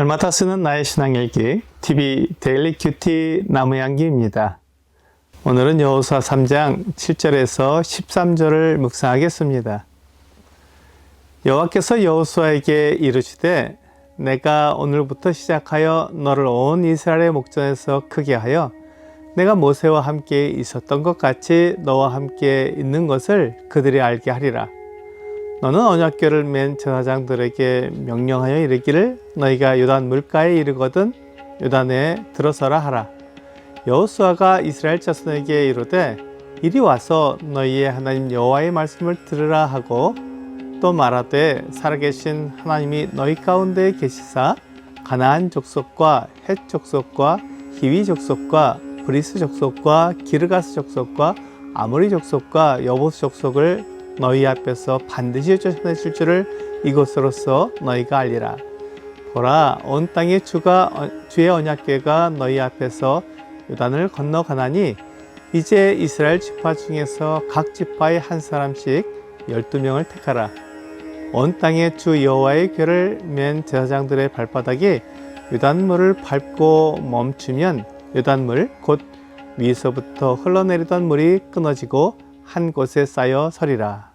날마다 쓰는 나의 신앙일기 TV 데일리 큐티 나무향기입니다. 오늘은 여호수아 3장 7절에서 13절을 묵상하겠습니다. 여호와께서 여호수아에게 이르시되 내가 오늘부터 시작하여 너를 온 이스라엘의 목전에서 크게 하여 내가 모세와 함께 있었던 것 같이 너와 함께 있는 것을 그들이 알게 하리라. 너는 언약궤를 맨 제사장들에게 명령하여 이르기를 너희가 요단 물가에 이르거든 요단에 들어서라 하라. 여호수아가 이스라엘 자손에게 이르되 이리 와서 너희의 하나님 여호와의 말씀을 들으라 하고 또 말하되 살아계신 하나님이 너희 가운데 계시사 가나안 족속과 헷 족속과 히위 족속과 브리스 족속과 기르가스 족속과 아모리 족속과 여부스 족속을 너희 앞에서 반드시 쫓아내실 줄을 이것으로써 너희가 알리라. 보라, 온 땅의 주의 언약궤가 너희 앞에서 요단을 건너가나니 이제 이스라엘 지파 중에서 각 지파의 한 사람씩 12명을 택하라. 온 땅의 주 여호와의 궤를 맨 제사장들의 발바닥이 요단물을 밟고 멈추면 요단물 곧 위에서부터 흘러내리던 물이 끊어지고 한 곳에 쌓여 서리라.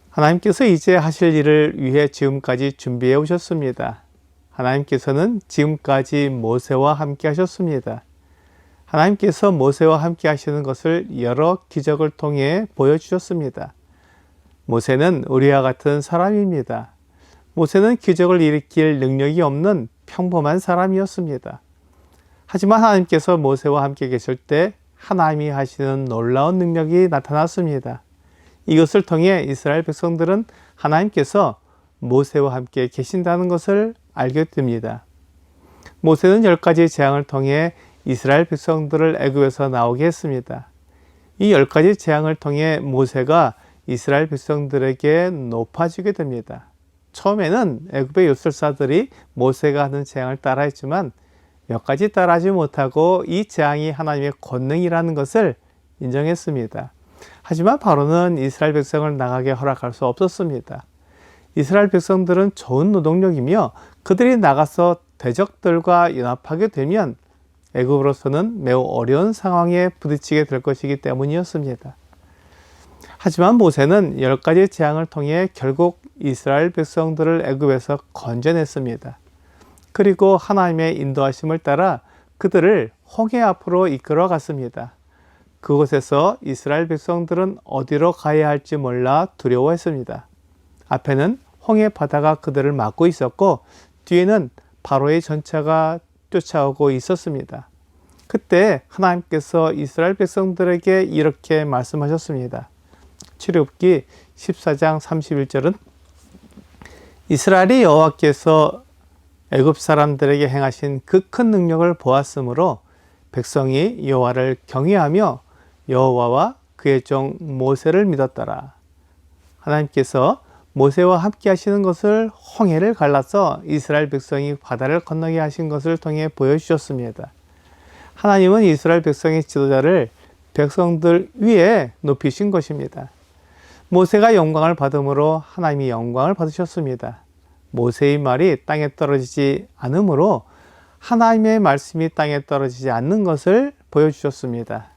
하나님께서 이제 하실 일을 위해 지금까지 준비해 오셨습니다. 하나님께서는 지금까지 모세와 함께 하셨습니다. 하나님께서 모세와 함께 하시는 것을 여러 기적을 통해 보여주셨습니다. 모세는 우리와 같은 사람입니다. 모세는 기적을 일으킬 능력이 없는 평범한 사람이었습니다. 하지만 하나님께서 모세와 함께 계실 때 하나님이 하시는 놀라운 능력이 나타났습니다. 이것을 통해 이스라엘 백성들은 하나님께서 모세와 함께 계신다는 것을 알게 됩니다. 모세는 10가지 재앙을 통해 이스라엘 백성들을 애굽에서 나오게 했습니다. 이 10가지 재앙을 통해 모세가 이스라엘 백성들에게 높아지게 됩니다. 처음에는 애굽의 요술사들이 모세가 하는 재앙을 따라했지만 몇 가지 따라하지 못하고 이 재앙이 하나님의 권능이라는 것을 인정했습니다. 하지만 바로는 이스라엘 백성을 나가게 허락할 수 없었습니다. 이스라엘 백성들은 좋은 노동력이며 그들이 나가서 대적들과 연합하게 되면 애굽으로서는 매우 어려운 상황에 부딪히게 될 것이기 때문이었습니다. 하지만 모세는 10가지 재앙을 통해 결국 이스라엘 백성들을 애굽에서 건져냈습니다. 그리고 하나님의 인도하심을 따라 그들을 홍해 앞으로 이끌어 갔습니다. 그곳에서 이스라엘 백성들은 어디로 가야 할지 몰라 두려워했습니다. 앞에는 홍해 바다가 그들을 막고 있었고 뒤에는 바로의 전차가 쫓아오고 있었습니다. 그때 하나님께서 이스라엘 백성들에게 이렇게 말씀하셨습니다. 출애굽기 14장 31절은 이스라엘이 여호와께서 애굽 사람들에게 행하신 그 큰 능력을 보았으므로 백성이 여호와를 경외하며 여호와와 그의 종 모세를 믿었더라. 하나님께서 모세와 함께 하시는 것을 홍해를 갈라서 이스라엘 백성이 바다를 건너게 하신 것을 통해 보여주셨습니다. 하나님은 이스라엘 백성의 지도자를 백성들 위에 높이신 것입니다. 모세가 영광을 받음으로 하나님이 영광을 받으셨습니다. 모세의 말이 땅에 떨어지지 않으므로 하나님의 말씀이 땅에 떨어지지 않는 것을 보여주셨습니다.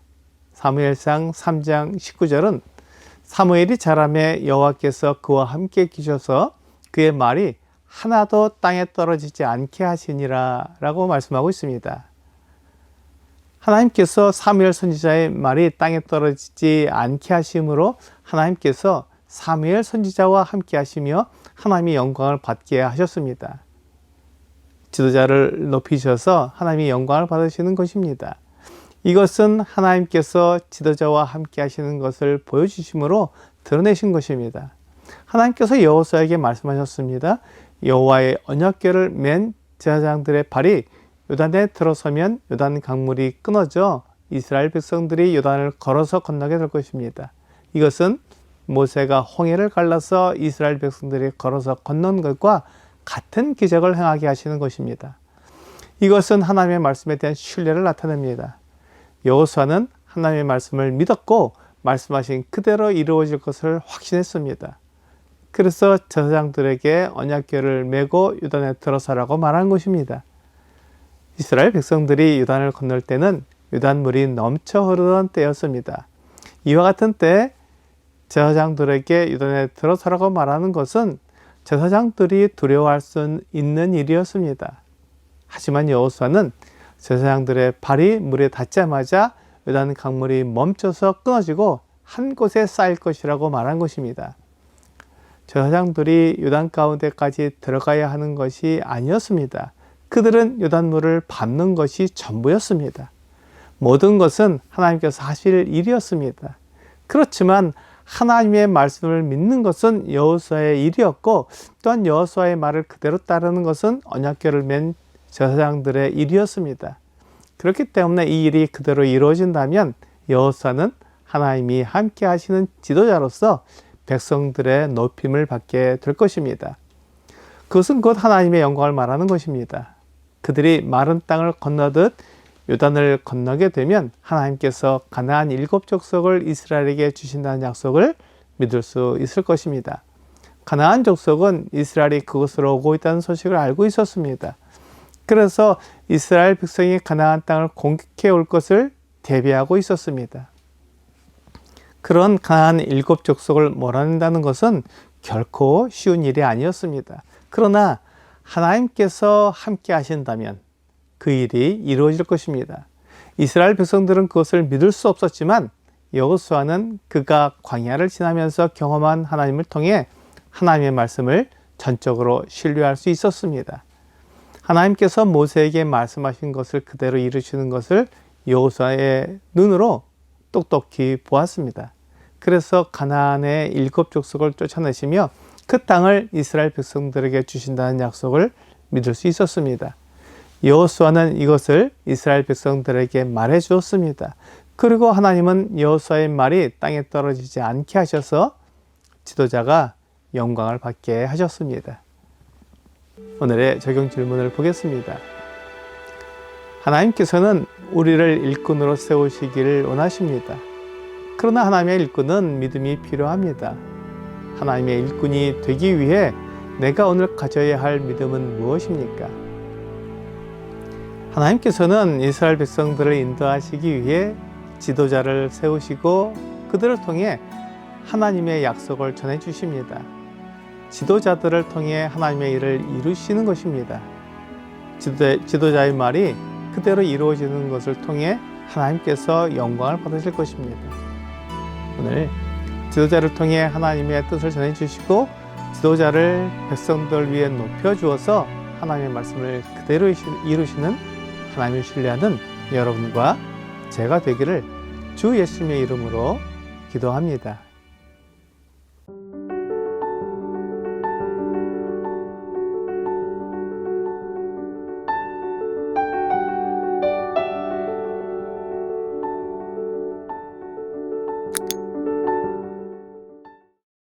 사무엘상 3장 19절은 사무엘이 자라매 여호와께서 그와 함께 계셔서 그의 말이 하나도 땅에 떨어지지 않게 하시니라 라고 말씀하고 있습니다. 하나님께서 사무엘 선지자의 말이 땅에 떨어지지 않게 하심으로 하나님께서 사무엘 선지자와 함께 하시며 하나님의 영광을 받게 하셨습니다. 지도자를 높이셔서 하나님의 영광을 받으시는 것입니다. 이것은 하나님께서 지도자와 함께 하시는 것을 보여주심으로 드러내신 것입니다. 하나님께서 여호수아에게 말씀하셨습니다. 여호와의 언약궤를 맨 제사장들의 발이 요단에 들어서면 요단 강물이 끊어져 이스라엘 백성들이 요단을 걸어서 건너게 될 것입니다. 이것은 모세가 홍해를 갈라서 이스라엘 백성들이 걸어서 건넌 것과 같은 기적을 행하게 하시는 것입니다. 이것은 하나님의 말씀에 대한 신뢰를 나타냅니다. 여호수아는 하나님의 말씀을 믿었고 말씀하신 그대로 이루어질 것을 확신했습니다. 그래서 제사장들에게 언약궤를 메고 요단에 들어서라고 말한 것입니다. 이스라엘 백성들이 요단을 건널 때는 요단물이 넘쳐 흐르던 때였습니다. 이와 같은 때 제사장들에게 요단에 들어서라고 말하는 것은 제사장들이 두려워할 수 있는 일이었습니다. 하지만 여호수아는 제사장들의 발이 물에 닿자마자 요단 강물이 멈춰서 끊어지고 한 곳에 쌓일 것이라고 말한 것입니다. 제사장들이 요단 가운데까지 들어가야 하는 것이 아니었습니다. 그들은 요단물을 밟는 것이 전부였습니다. 모든 것은 하나님께서 하실 일이었습니다. 그렇지만 하나님의 말씀을 믿는 것은 여호수아의 일이었고, 또한 여호수아의 말을 그대로 따르는 것은 언약궤를 맨 제사장들의 일이었습니다. 그렇기 때문에 이 일이 그대로 이루어진다면 여호수아는 하나님이 함께 하시는 지도자로서 백성들의 높임을 받게 될 것입니다. 그것은 곧 하나님의 영광을 말하는 것입니다. 그들이 마른 땅을 건너듯 요단을 건너게 되면 하나님께서 가나안 7족속을 이스라엘에게 주신다는 약속을 믿을 수 있을 것입니다. 가나안 족속은 이스라엘이 그곳으로 오고 있다는 소식을 알고 있었습니다. 그래서 이스라엘 백성이 가나안 땅을 공격해 올 것을 대비하고 있었습니다. 그런 가나안 7족속을 몰아낸다는 것은 결코 쉬운 일이 아니었습니다. 그러나 하나님께서 함께 하신다면 그 일이 이루어질 것입니다. 이스라엘 백성들은 그것을 믿을 수 없었지만 여호수아는 그가 광야를 지나면서 경험한 하나님을 통해 하나님의 말씀을 전적으로 신뢰할 수 있었습니다. 하나님께서 모세에게 말씀하신 것을 그대로 이루시는 것을 여호수아의 눈으로 똑똑히 보았습니다. 그래서 가나안의 7족속을 쫓아내시며 그 땅을 이스라엘 백성들에게 주신다는 약속을 믿을 수 있었습니다. 여호수아는 이것을 이스라엘 백성들에게 말해 주었습니다. 그리고 하나님은 여호수아의 말이 땅에 떨어지지 않게 하셔서 지도자가 영광을 받게 하셨습니다. 오늘의 적용 질문을 보겠습니다. 하나님께서는 우리를 일꾼으로 세우시기를 원하십니다. 그러나 하나님의 일꾼은 믿음이 필요합니다. 하나님의 일꾼이 되기 위해 내가 오늘 가져야 할 믿음은 무엇입니까? 하나님께서는 이스라엘 백성들을 인도하시기 위해 지도자를 세우시고 그들을 통해 하나님의 약속을 전해 주십니다. 지도자들을 통해 하나님의 일을 이루시는 것입니다. 지도자의 말이 그대로 이루어지는 것을 통해 하나님께서 영광을 받으실 것입니다. 오늘 지도자를 통해 하나님의 뜻을 전해 주시고 지도자를 백성들 위해 높여 주어서 하나님의 말씀을 그대로 이루시는 하나님을 신뢰하는 여러분과 제가 되기를 주 예수님의 이름으로 기도합니다.